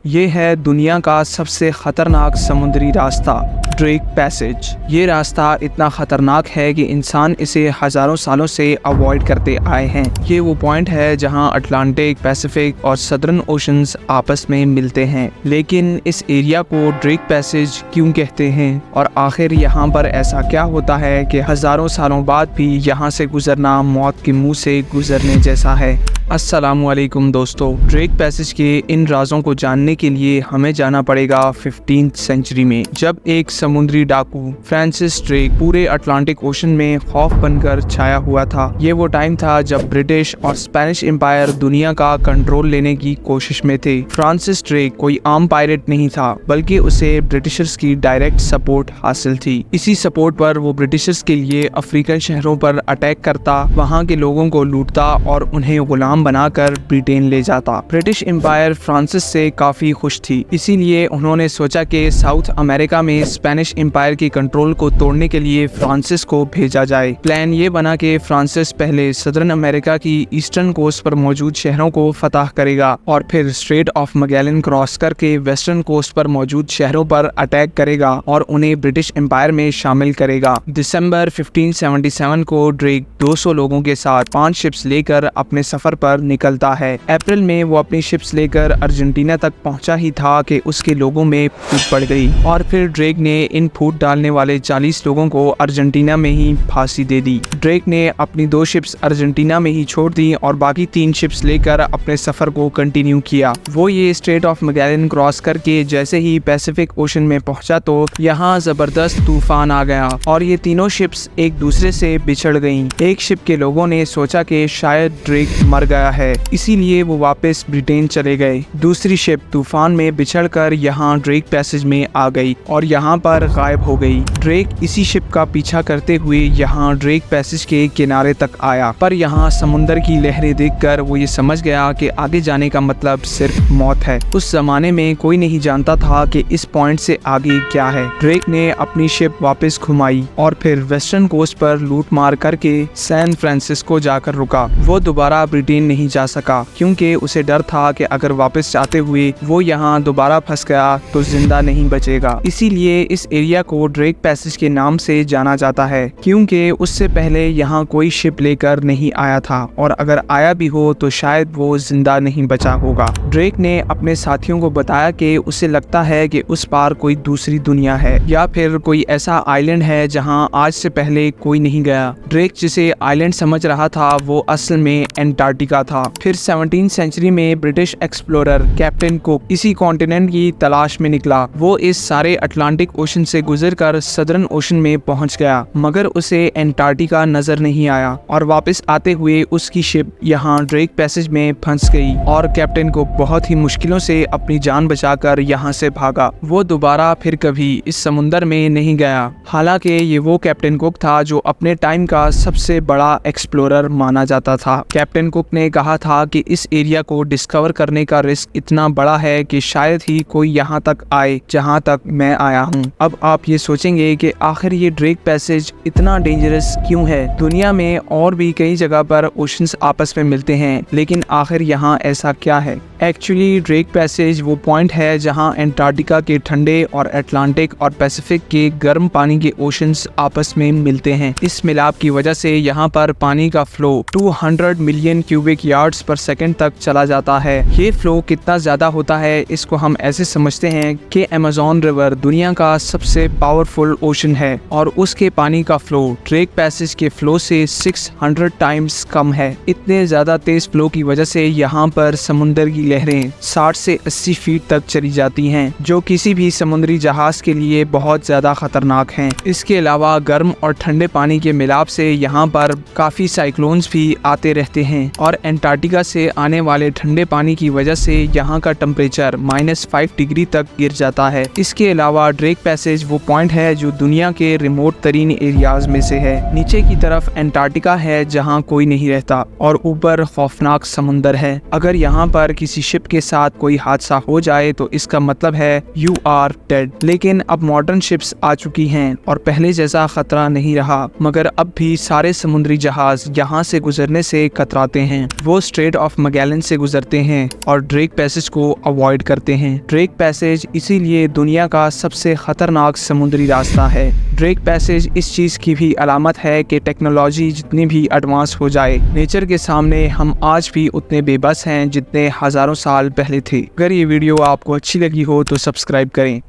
ये है दुनिया का सबसे खतरनाक समुद्री रास्ता, ड्रेक पैसेज। ये रास्ता इतना खतरनाक है कि इंसान इसे हजारों सालों से अवॉइड करते आए हैं। ये वो पॉइंट है जहां अटलांटिक, पैसिफिक और सदर्न ओशंस आपस में मिलते हैं। लेकिन इस एरिया को ड्रेक पैसेज क्यों कहते हैं और आखिर यहाँ पर ऐसा क्या होता है कि हजारों सालों बाद भी यहाँ से गुजरना मौत के मुंह से गुजरने जैसा है। अस्सलामुअलैकुम दोस्तों, ड्रेक पैसेज के इन राजों को जानने के लिए हमें जाना पड़ेगा 15th सेंचुरी में, जब एक समुद्री डाकू फ्रांसिस ड्रेक पूरे अटलांटिक ओशन में खौफ बनकर छाया हुआ था। ये वो टाइम था जब ब्रिटिश और स्पेनिश एम्पायर दुनिया का कंट्रोल लेने की कोशिश में थे। फ्रांसिस ड्रेक कोई आम पायरेट नहीं था, बल्कि उसे ब्रिटिशर्स की डायरेक्ट सपोर्ट हासिल थी। इसी सपोर्ट पर वो ब्रिटिशर्स के लिए अफ्रीकन शहरों पर अटैक करता, वहाँ के लोगों को लूटता और उन्हें गुलाम बनाकर ब्रिटेन ले जाता। ब्रिटिश एम्पायर फ्रांसिस से काफी खुश थी, इसीलिए उन्होंने सोचा कि साउथ अमेरिका में स्पेनिश एम्पायर की कंट्रोल को तोड़ने के लिए फ्रांसिस को भेजा जाए। प्लान ये बना कि फ्रांसिस पहले सदर्न अमेरिका की ईस्टर्न कोस्ट पर मौजूद शहरों को फतह करेगा और फिर स्ट्रेट ऑफ मैगेलन क्रॉस करके वेस्टर्न कोस्ट पर मौजूद शहरों पर अटैक करेगा और उन्हें ब्रिटिश एम्पायर में शामिल करेगा। दिसंबर 1577 को ड्रेक 200 लोगों के साथ 5 शिप्स लेकर अपने सफर पर निकलता है। अप्रैल में वो अपनी शिप्स लेकर अर्जेंटीना तक पहुंचा ही था कि उसके लोगों में फूट पड़ गई और फिर ड्रेक ने इन फूट डालने वाले 40 लोगों को अर्जेंटीना में ही फांसी दे दी। ड्रेक ने अपनी 2 शिप्स अर्जेंटीना में ही छोड़ दी और बाकी 3 शिप्स लेकर अपने सफर को कंटिन्यू किया। वो ये स्ट्रेट ऑफ मैगेलन क्रॉस करके जैसे ही पैसिफिक ओशन में पहुंचा तो यहाँ जबरदस्त तूफान आ गया और ये तीनों शिप्स एक दूसरे से बिछड़ गईं। एक शिप के लोगों ने सोचा कि शायद ड्रेक मर गया है, इसीलिए वो वापस ब्रिटेन चले गए। दूसरी शिप तूफान में बिछड़कर यहाँ ड्रेक पैसेज में आ गई और यहाँ पर गायब हो गई। ड्रेक इसी शिप का पीछा करते हुए यहाँ ड्रेक पैसेज के किनारे तक आया, पर यहाँ समुंदर की लहरें देखकर वो ये समझ गया कि आगे जाने का मतलब सिर्फ मौत है। उस जमाने में कोई नहीं जानता था कि इस पॉइंट से आगे क्या है। ड्रेक ने अपनी शिप वापस घुमाई और फिर वेस्टर्न कोस्ट पर लूट मार करके सैन फ्रांसिस्को जाकर रुका। वो दोबारा ब्रिटेन नहीं जा सका क्योंकि उसे डर था कि अगर वापस जाते हुए वो यहाँ दोबारा फंस गया तो जिंदा नहीं बचेगा। इसीलिए इस एरिया को ड्रेक पैसेज के नाम से जाना जाता है, क्योंकि उससे पहले यहाँ कोई शिप लेकर नहीं आया था और अगर आया भी हो तो शायद वो जिंदा नहीं बचा होगा। ड्रेक ने अपने साथियों को बताया कि उसे लगता है कि उस पार कोई दूसरी दुनिया है या फिर कोई ऐसा आइलैंड है जहाँ आज से पहले कोई नहीं गया। ड्रेक जिसे आइलैंड समझ रहा था वो असल में एंटार्क्टिका था। फिर 17th सेंचुरी में ब्रिटिश एक्सप्लोरर कैप्टन कुक इसी कॉन्टिनेंट की तलाश में निकला। वो इस सारे अटलांटिक ओशन से गुजरकर सदर्न ओशन में पहुंच गया, मगर उसे एंटार्क्टिका नजर नहीं आया और वापस आते हुए उसकी शिप यहाँ ड्रेक पैसेज में फंस गई और कैप्टन कुक बहुत ही मुश्किलों से अपनी जान बचाकर यहाँ से भागा। वो दोबारा फिर कभी इस समुंदर में नहीं गया। हालांकि ये वो कैप्टन कुक था जो अपने टाइम का सबसे बड़ा एक्सप्लोरर माना जाता था। कैप्टन कुक ने कहा था कि इस एरिया को डिस्कवर करने का रिस्क इतना बड़ा है कि शायद ही कोई यहाँ तक आए जहाँ तक मैं आया हूँ। अब आप ये सोचेंगे कि आखिर ये ड्रेक पैसेज इतना डेंजरस क्यों है। दुनिया में और भी कई जगह पर ओशंस आपस में मिलते हैं, लेकिन आखिर यहाँ ऐसा क्या है। एक्चुअली ड्रेक पैसेज वो पॉइंट है जहाँ एंटार्क्टिका के ठंडे और अटलांटिक और पैसिफिक के गर्म पानी के ओशंस आपस में मिलते हैं। इस मिलाप की वजह से यहाँ पर पानी का फ्लो 200 मिलियन क्यूबिक यार्ड्स पर सेकंड तक चला जाता है। ये फ्लो कितना ज्यादा होता है इसको हम ऐसे समझते हैं कि अमेज़न रिवर दुनिया का सबसे पावरफुल ओशन है और उसके पानी का फ्लो ड्रेक पैसेज के फ्लो से 600 टाइम्स कम है। इतने ज्यादा तेज फ्लो की वजह से यहाँ पर समुंदर की लहरें 60 से 80 फीट तक चली जाती हैं, जो किसी भी समुद्री जहाज के लिए बहुत ज्यादा खतरनाक हैं। इसके अलावा गर्म और ठंडे पानी के मिलाप से यहाँ पर काफी साइक्लोन्स भी आते रहते हैं और एंटार्क्टिका से आने वाले ठंडे पानी की वजह से यहाँ का टेम्परेचर -5 डिग्री तक गिर जाता है। इसके अलावा ड्रेक पैसेज वो पॉइंट है जो दुनिया के रिमोट तरीन एरियाज में से है। नीचे की तरफ एंटार्क्टिका है जहाँ कोई नहीं रहता और ऊपर खौफनाक समुंदर है। अगर यहाँ पर किसी शिप के साथ कोई हादसा हो जाए तो इसका मतलब है यू आर डेड। लेकिन अब मॉडर्न शिप्स आ चुकी हैं और पहले जैसा खतरा नहीं रहा, मगर अब भी सारे समुद्री जहाज यहाँ से गुजरने से कतराते हैं। वो स्ट्रेट ऑफ मैगेलन से गुजरते हैं और ड्रेक पैसेज को अवॉइड करते हैं। ड्रेक पैसेज इसीलिए दुनिया का सबसे खतरनाक समुद्री रास्ता है। ड्रेक पैसेज इस चीज़ की भी अलामत है कि टेक्नोलॉजी जितनी भी एडवांस हो जाए, नेचर के सामने हम आज भी उतने बेबस हैं जितने हज़ारों साल पहले थे। अगर ये वीडियो आपको अच्छी लगी हो तो सब्सक्राइब करें।